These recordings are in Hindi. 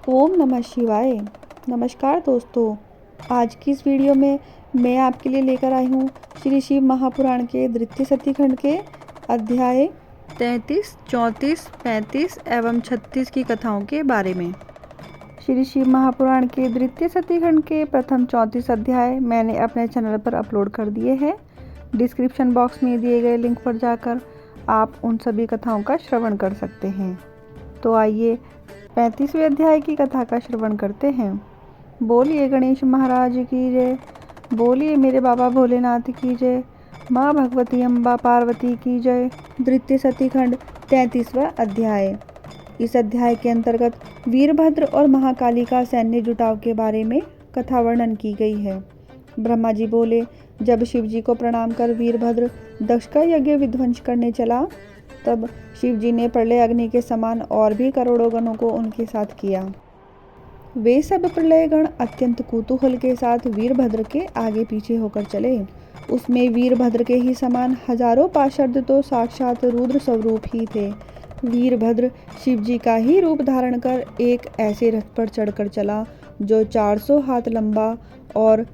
ओम नमः शिवाय। नमस्कार दोस्तों, आज की इस वीडियो में मैं आपके लिए लेकर आई हूँ श्री शिव महापुराण के द्वितीय सती खंड के अध्याय 33, 34, 35 एवं 36 की कथाओं के बारे में। श्री शिव महापुराण के द्वितीय सती खंड के प्रथम 34 अध्याय मैंने अपने चैनल पर अपलोड कर दिए हैं। डिस्क्रिप्शन बॉक्स में दिए गए लिंक पर जाकर आप उन सभी कथाओं का श्रवण कर सकते हैं। तो आइए 35वें अध्याय की कथा का श्रवण करते हैं। बोलिए गणेश महाराज की जय, बोलिए मेरे बाबा भोलेनाथ की जय, माँ भगवती अम्बा पार्वती की जय। द्वितीय सती खंड 33वां अध्याय। इस अध्याय के अंतर्गत वीरभद्र और महाकाली का सैन्य जुटाव के बारे में कथा वर्णन की गई है। ब्रह्मा जी बोले, जब शिव जी को प्रणाम कर वीरभद्र दक्ष का यज्ञ विध्वंस करने चला, तब शिव जी ने प्रलय अग्नि के समान और भी करोड़ों गणों को उनके साथ किया। वे सब प्रलय गण अत्यंत कुतूहल के साथ वीरभद्र के आगे पीछे होकर चले। उसमें वीरभद्र के ही समान हजारों पार्षद तो साक्षात रुद्र स्वरूप ही थे। वीरभद्र शिव जी का ही रूप धारण कर एक ऐसे रथ पर चढ़कर चला जो 400 हाथ लंबा और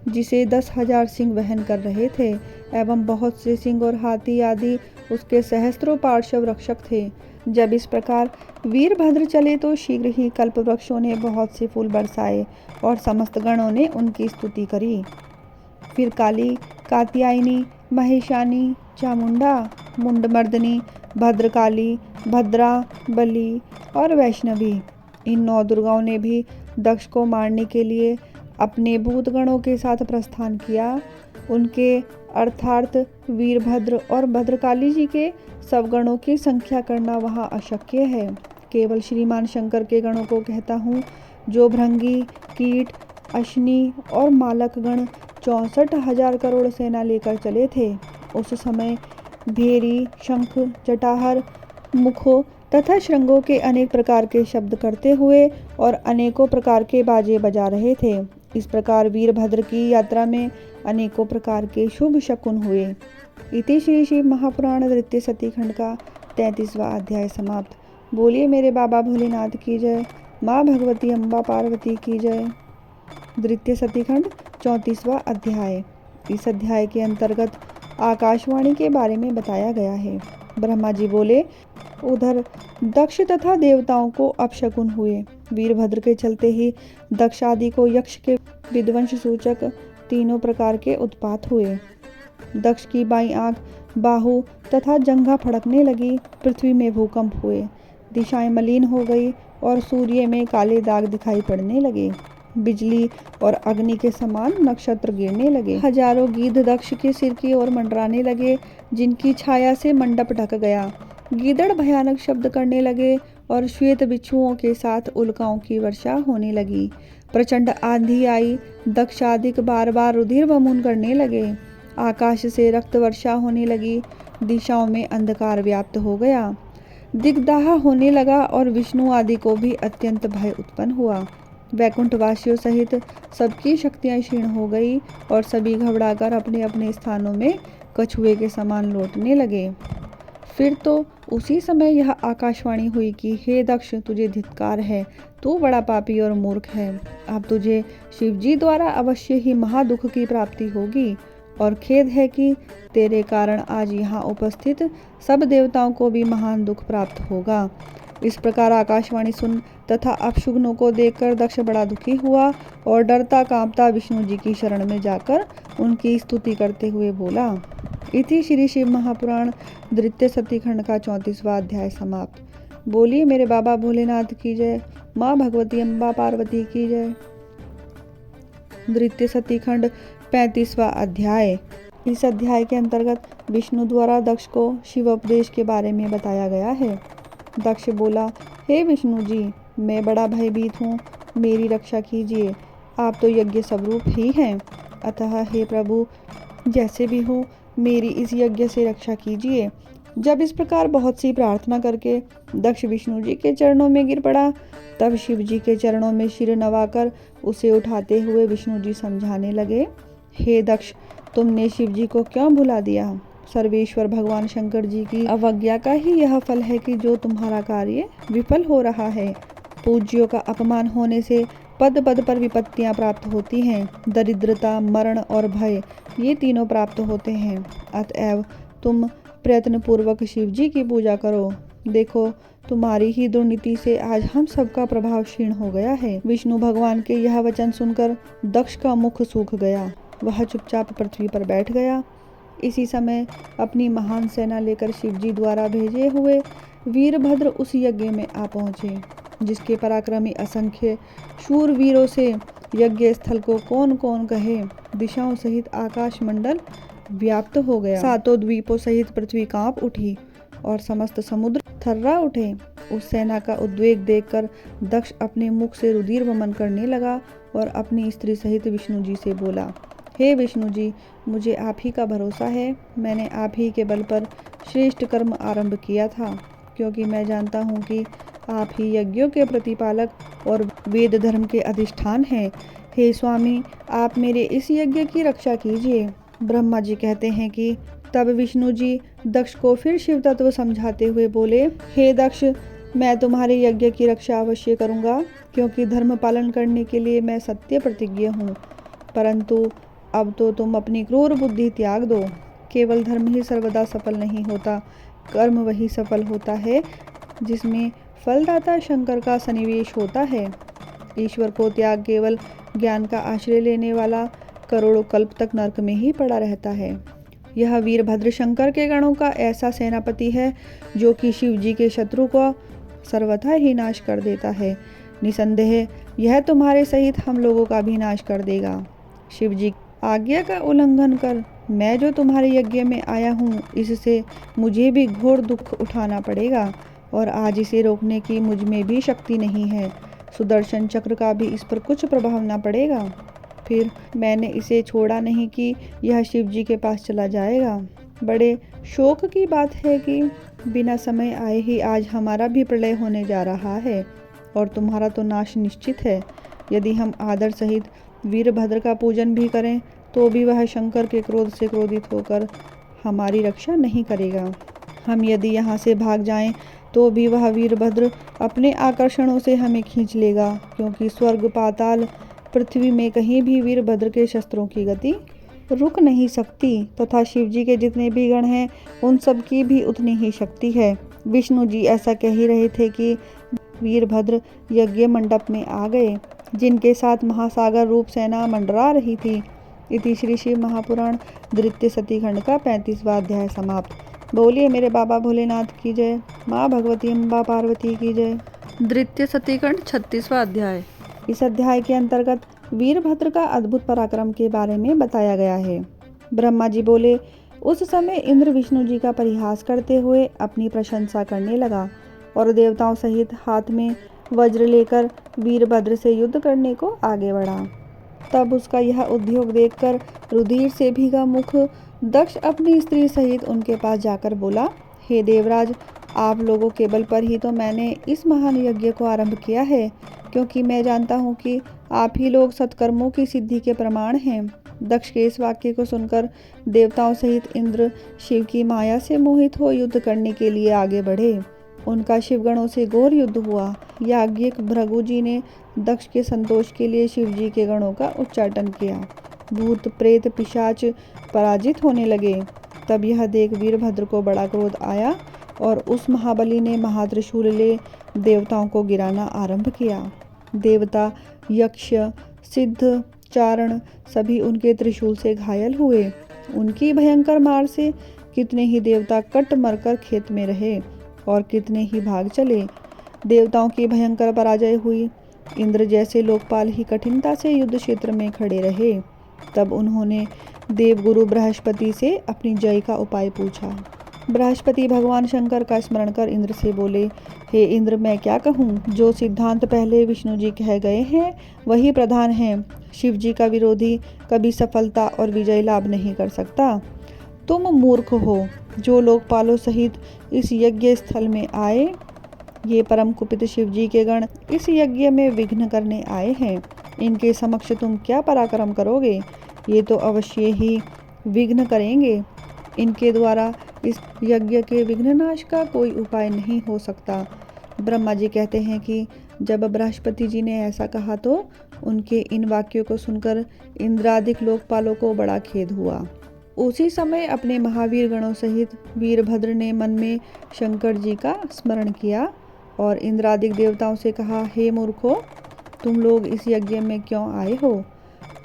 जिसे 10,000 सिंह वहन कर रहे थे एवं बहुत से सिंह और हाथी आदि उसके सहस्त्रों पार्श्व रक्षक थे। जब इस प्रकार वीरभद्र चले तो शीघ्र ही कल्प वृक्षों ने बहुत से फूल बरसाए और समस्त गणों ने उनकी स्तुति करी। फिर काली, कात्यायनी, महेशानी, चामुंडा, मुंडमर्दनी, भद्रकाली, भद्रा, बली और वैष्णवी, इन 9 दुर्गाओं ने भी दक्ष को मारने के लिए अपने भूतगणों के साथ प्रस्थान किया। उनके अर्थात वीरभद्र और भद्रकाली जी के सब गणों की संख्या करना वहाँ अशक्य है। केवल श्रीमान शंकर के गणों को कहता हूँ, जो भृंगी, कीट, अश्नि और मालक गण 64,000 करोड़ सेना लेकर चले थे। उस समय भेरी, शंख, जटाहर, मुखो तथा श्रृंगों के अनेक प्रकार के शब्द करते हुए और अनेकों प्रकार के बाजे बजा रहे थे। इस प्रकार वीरभद्र की यात्रा में अनेकों प्रकार के शुभ शकुन हुए। इति श्री शिव महापुराण द्वितीय सती खंड का 33वां अध्याय समाप्त। बोलिए मेरे बाबा भोलेनाथ की जय, माँ भगवती अम्बा पार्वती की जय। द्वितीय सती खंड 34वां अध्याय। इस अध्याय के अंतर्गत आकाशवाणी के बारे में बताया गया है। ब्रह्मा जी बोले, उधर दक्ष तथा देवताओं को अपशकुन हुए। वीरभद्र के चलते ही दक्ष आदि को यक्ष के विध्वंस सूचक तीनों प्रकार के उत्पात हुए। दक्ष की बाईं आंख, बाहु तथा जंघा फड़कने लगी। पृथ्वी में भूकंप हुए, दिशाएं मलिन हो गई और सूर्य में काले दाग दिखाई पड़ने लगे। बिजली और अग्नि के समान नक्षत्र गिरने लगे। हजारों गीध दक्ष के सिर की ओर मंडराने लगे, जिनकी छाया से मंडप ढक गया। गीदड़ भयानक शब्द करने लगे और श्वेत बिच्छुओं के साथ उल्काओं की वर्षा होने लगी। प्रचंड आंधी आई, दक्षादिक बार बार रुधिर वमन करने लगे। आकाश से रक्त वर्षा होने लगी, दिशाओं में अंधकार व्याप्त हो गया। दिग्दाह होने लगा और विष्णु आदि को भी अत्यंत भय उत्पन्न हुआ। वैकुंठवासियों सहित सबकी शक्तियां क्षीण हो गई और सभी घबराकर अपने अपने स्थानों में कछुए के समान लौटने लगे। फिर तो उसी समय यह आकाशवाणी हुई कि हे दक्ष, तुझे धिक्कार है, तू बड़ा पापी और मूर्ख है। अब तुझे शिवजी द्वारा अवश्य ही महादुख की प्राप्ति होगी और खेद है कि तेरे कारण आज यहाँ उपस्थित सब देवताओं को भी महान दुख प्राप्त होगा। इस प्रकार आकाशवाणी सुन तथा अपशकुनों को देखकर दक्ष बड़ा दुखी हुआ और डरता कांपता विष्णु जी की शरण में जाकर उनकी स्तुति करते हुए बोला। इति श्री शिव महापुराण द्वितीय सती खंड का 34वां अध्याय समाप्त। बोलिए मेरे बाबा भोलेनाथ की जय, माँ भगवती अम्बा पार्वती की जय। द्वितीय सती खंड 35वां अध्याय। इस अध्याय के अंतर्गत विष्णु द्वारा दक्ष को शिवोपदेश के बारे में बताया गया है। दक्ष बोला, हे विष्णु जी, मैं बड़ा भयभीत हूँ, मेरी रक्षा कीजिए। आप तो यज्ञ स्वरूप ही हैं, अतः हे प्रभु, जैसे भी हो मेरी इस यज्ञ से रक्षा कीजिए। जब इस प्रकार बहुत सी प्रार्थना करके दक्ष विष्णु जी के चरणों में गिर पड़ा, तब शिव जी के चरणों में सिर नवाकर उसे उठाते हुए विष्णु जी समझाने लगे, हे दक्ष, तुमने शिव जी को क्यों भुला दिया? सर्वेश्वर भगवान शंकर जी की अवज्ञा का ही यह फल है कि जो तुम्हारा कार्य विफल हो रहा है। पूज्यों का अपमान होने से पद पद पर विपत्तियां प्राप्त होती हैं। दरिद्रता, मरण और भय, ये तीनों प्राप्त होते हैं। अतएव तुम प्रयत्न पूर्वक शिव जी की पूजा करो। देखो, तुम्हारी ही दुर्नीति से आज हम सबका प्रभाव क्षीण हो गया है। विष्णु भगवान के यह वचन सुनकर दक्ष का मुख सूख गया। वह चुपचाप पृथ्वी पर बैठ गया। इसी समय अपनी महान सेना लेकर शिवजी द्वारा भेजे हुए वीरभद्र उस यज्ञ में आ पहुँचे, जिसके पराक्रमी असंख्य शूरवीरों से यज्ञ स्थल को कौन कौन कहे। दिशाओं सहित आकाश मंडल व्याप्त हो गया। सातों द्वीपों सहित पृथ्वी कांप उठी और समस्त समुद्र थर्रा उठे। उस सेना का उद्वेग देखकर दक्ष अपने मुख से रुधिर वमन करने लगा और अपनी स्त्री सहित विष्णु जी से बोला, हे विष्णु जी, मुझे आप ही का भरोसा है। मैंने आप ही के बल पर श्रेष्ठ कर्म आरंभ किया था, क्योंकि मैं जानता हूँ कि आप ही यज्ञों के प्रतिपालक और वेद धर्म के अधिष्ठान हैं। हे स्वामी, आप मेरे इस यज्ञ की रक्षा कीजिए। ब्रह्मा जी कहते हैं कि तब विष्णु जी दक्ष को फिर शिव तत्व समझाते हुए बोले, हे दक्ष, मैं तुम्हारे यज्ञ की रक्षा अवश्य करूँगा, क्योंकि धर्म पालन करने के लिए मैं सत्य प्रतिज्ञ हूँ। परंतु अब तो तुम अपनी क्रूर बुद्धि त्याग दो। केवल धर्म ही सर्वदा सफल नहीं होता, कर्म वही सफल होता है जिसमें फलदाता शंकर का सन्निवेश होता है। ईश्वर को त्याग केवल ज्ञान का आश्रय लेने वाला करोड़ों कल्प तक नरक में ही पड़ा रहता है। यह वीरभद्र शंकर के गणों का ऐसा सेनापति है जो कि शिव जी के शत्रु को सर्वथा ही नाश कर देता है। निसंदेह यह तुम्हारे सहित हम लोगों का भी नाश कर देगा। शिव जी आज्ञा का उल्लंघन कर मैं जो तुम्हारे यज्ञ में आया हूँ, इससे मुझे भी घोर दुख उठाना पड़ेगा और आज इसे रोकने की मुझ में भी शक्ति नहीं है। सुदर्शन चक्र का भी इस पर कुछ प्रभाव न पड़ेगा। फिर मैंने इसे छोड़ा नहीं कि यह शिव जी के पास चला जाएगा। बड़े शोक की बात है कि बिना समय आए ही आज हमारा भी प्रलय होने जा रहा है और तुम्हारा तो नाश निश्चित है। यदि हम आदर सहित वीरभद्र का पूजन भी करें तो भी वह शंकर के क्रोध से क्रोधित होकर हमारी रक्षा नहीं करेगा। हम यदि यहाँ से भाग जाएं तो भी वह वीरभद्र अपने आकर्षणों से हमें खींच लेगा, क्योंकि स्वर्ग, पाताल, पृथ्वी में कहीं भी वीरभद्र के शस्त्रों की गति रुक नहीं सकती तथा शिवजी के जितने भी गण हैं उन सब की भी उतनी ही शक्ति है। विष्णु जी ऐसा कह ही रहे थे कि वीरभद्र यज्ञ मंडप में आ गए, जिनके साथ महासागर रूप सेना मंडरा रही थी। इति श्री शिव महापुराण द्वितीय सती खंड का 35वां अध्याय समाप्त। बोलिए मेरे बाबा भोलेनाथ की जय, माँ भगवती अम्बा पार्वती की जय। द्वितीय सती खंड 36वां अध्याय। इस अध्याय के अंतर्गत वीरभद्र का अद्भुत पराक्रम के बारे में बताया गया है। ब्रह्मा जी बोले, उस समय इंद्र विष्णु जी का परिहास करते हुए अपनी प्रशंसा करने लगा और देवताओं सहित हाथ में वज्र लेकर वीरभद्र से युद्ध करने को आगे बढ़ा। तब उसका यह उद्योग देखकर रुधिर से भीगा मुख दक्ष अपनी स्त्री सहित उनके पास जाकर बोला, हे देवराज, आप लोगों के बल पर ही तो मैंने इस महान यज्ञ को आरंभ किया है, क्योंकि मैं जानता हूँ कि आप ही लोग सत्कर्मों की सिद्धि के प्रमाण हैं। दक्ष के इस वाक्य को सुनकर देवताओं सहित इंद्र शिव की माया से मोहित हो युद्ध करने के लिए आगे बढ़े। उनका शिवगणों से घोर युद्ध हुआ। याज्ञिक भृगु जी ने दक्ष के संतोष के लिए शिव जी के गणों का उच्चाटन किया। भूत, प्रेत, पिशाच पराजित होने लगे। तब यह देख वीरभद्र को बड़ा क्रोध आया और उस महाबली ने महात्रिशूल ले देवताओं को गिराना आरंभ किया। देवता, यक्ष, सिद्ध, चारण सभी उनके त्रिशूल से घायल हुए। उनकी भयंकर मार से कितने ही देवता कट मरकर खेत में रहे और कितने ही भाग चले। देवताओं की भयंकर पराजय हुई। इंद्र जैसे लोकपाल ही कठिनता से युद्ध क्षेत्र में खड़े रहे। तब उन्होंने देवगुरु बृहस्पति से अपनी जय का उपाय पूछा। बृहस्पति भगवान शंकर का स्मरण कर इंद्र से बोले, हे इंद्र, मैं क्या कहूँ? जो सिद्धांत पहले विष्णु जी कह गए हैं वही प्रधान है। शिव जी का विरोधी कभी सफलता और विजय लाभ नहीं कर सकता। तुम मूर्ख हो जो लोकपालों सहित इस यज्ञ स्थल में आए। ये परम कुपित शिव जी के गण इस यज्ञ में विघ्न करने आए हैं। इनके समक्ष तुम क्या पराक्रम करोगे? ये तो अवश्य ही विघ्न करेंगे। इनके द्वारा इस यज्ञ के विघ्ननाश का कोई उपाय नहीं हो सकता। ब्रह्मा जी कहते हैं कि जब बृहस्पति जी ने ऐसा कहा तो उनके इन वाक्यों को सुनकर इंद्रादिक लोकपालों को बड़ा खेद हुआ। उसी समय अपने महावीर गणों सहित वीरभद्र ने मन में शंकर जी का स्मरण किया और इंद्रादिक देवताओं से कहा, हे मूर्खों, तुम लोग इस यज्ञ में क्यों आए हो?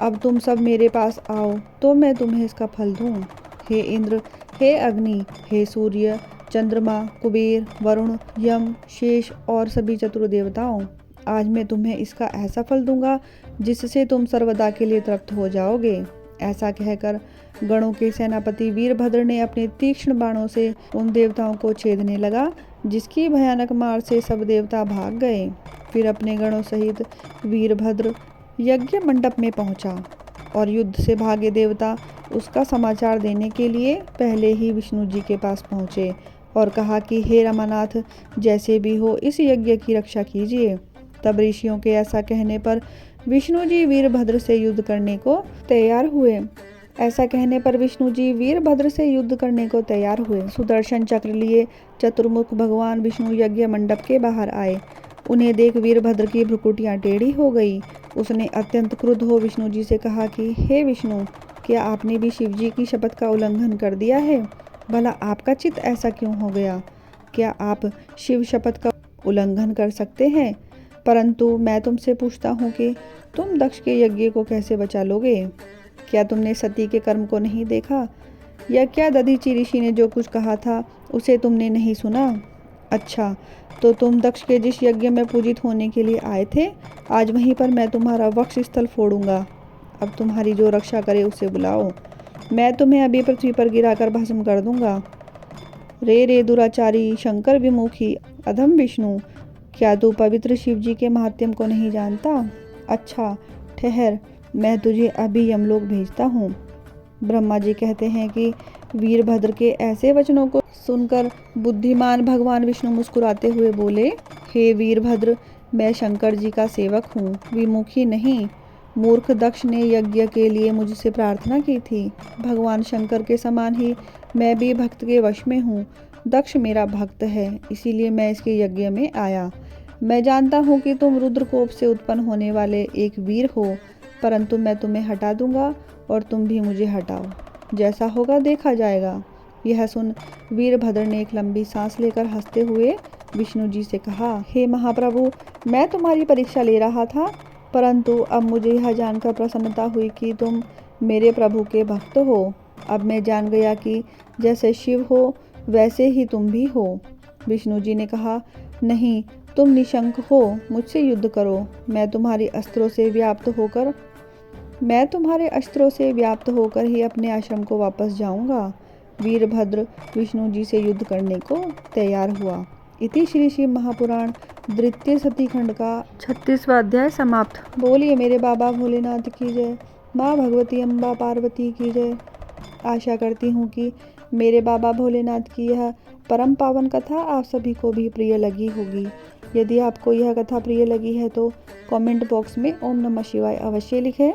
अब तुम सब मेरे पास आओ तो मैं तुम्हें इसका फल दूं। हे इंद्र, हे अग्नि, हे सूर्य, चंद्रमा, कुबेर, वरुण, यम, शेष और सभी चतुर देवताओं, आज मैं तुम्हें इसका ऐसा फल दूंगा जिससे तुम सर्वदा के लिए तृप्त हो जाओगे। ऐसा कहकर गणों के सेनापति वीरभद्र ने अपने तीक्ष्ण बाणों से उन देवताओं को छेदने लगा, जिसकी भयानक मार से सब देवता भाग गए। फिर अपने गणों सहित वीरभद्र यज्ञ मंडप में पहुंचा और युद्ध से भागे देवता उसका समाचार देने के लिए पहले ही विष्णु जी के पास पहुंचे और कहा कि हे रमानाथ, जैसे भी हो इस यज्ञ की रक्षा कीजिए। तब ऋषियों के ऐसा कहने पर विष्णु जी वीरभद्र से युद्ध करने को तैयार हुए। सुदर्शन चक्र लिए चतुर्मुख भगवान विष्णु यज्ञ मंडप के बाहर आए। उन्हें देख वीरभद्र की भ्रुकुटियां टेढ़ी हो गई। उसने अत्यंत क्रुद्ध हो विष्णु जी से कहा कि हे विष्णु, क्या आपने भी शिव जी की शपथ का उल्लंघन कर दिया है? भला आपका चित्त ऐसा क्यों हो गया? क्या आप शिव शपथ का उल्लंघन कर सकते हैं? परंतु मैं तुमसे पूछता हूँ कि तुम दक्ष के यज्ञ को कैसे बचा लोगे? क्या तुमने सती के कर्म को नहीं देखा? या क्या दधीचि ऋषि ने जो कुछ कहा था उसे तुमने नहीं सुना? अच्छा, तो तुम दक्ष के जिस यज्ञ में पूजित होने के लिए आए थे, आज वहीं पर मैं तुम्हारा वक्ष स्थल फोड़ूंगा। अब तुम्हारी जो रक्षा करे उसे बुलाओ, मैं तुम्हें अभी पृथ्वी पर गिराकर भस्म कर दूंगा। रे दुराचारी, शंकर विमुखी, अधम विष्णु, क्या तू पवित्र शिव जी के महात्म्य को नहीं जानता? अच्छा ठहर, मैं तुझे अभी यमलोक भेजता हूँ। ब्रह्मा जी कहते हैं कि वीरभद्र के ऐसे वचनों को सुनकर बुद्धिमान भगवान विष्णु मुस्कुराते हुए बोले, हे वीरभद्र, मैं शंकर जी का सेवक हूँ, विमुखी नहीं। मूर्ख दक्ष ने यज्ञ के लिए मुझसे प्रार्थना की थी। भगवान शंकर के समान ही मैं भी भक्त के वश में हूँ। दक्ष मेरा भक्त है, इसीलिए मैं इसके यज्ञ में आया। मैं जानता हूँ कि तुम रुद्रकोप से उत्पन्न होने वाले एक वीर हो, परंतु मैं तुम्हें हटा दूंगा और तुम भी मुझे हटाओ। जैसा होगा देखा जाएगा। यह सुन वीरभद्र ने एक लंबी सांस लेकर हंसते हुए विष्णु जी से कहा, हे महाप्रभु, मैं तुम्हारी परीक्षा ले रहा था, परंतु अब मुझे यह जानकर प्रसन्नता हुई कि तुम मेरे प्रभु के भक्त हो। अब मैं जान गया कि जैसे शिव हो वैसे ही तुम भी हो। विष्णु जी ने कहा, नहीं, तुम निशंक हो, मुझसे युद्ध करो। मैं तुम्हारे अस्त्रों से व्याप्त होकर ही अपने आश्रम को वापस जाऊंगा। वीरभद्र विष्णु जी से युद्ध करने को तैयार हुआ। इति श्री शिव महापुराण द्वितीय सती खंड का 36वां अध्याय समाप्त। बोलिए मेरे बाबा भोलेनाथ की जय, माँ भगवती अम्बा पार्वती की जय। आशा करती हूँ कि मेरे बाबा भोलेनाथ की यह परम पावन कथा आप सभी को भी प्रिय लगी होगी। यदि आपको यह कथा प्रिय लगी है तो कमेंट बॉक्स में ओम नमः शिवाय अवश्य लिखें।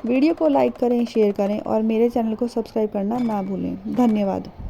वीडियो को लाइक करें, शेयर करें और मेरे चैनल को सब्सक्राइब करना ना भूलें। धन्यवाद।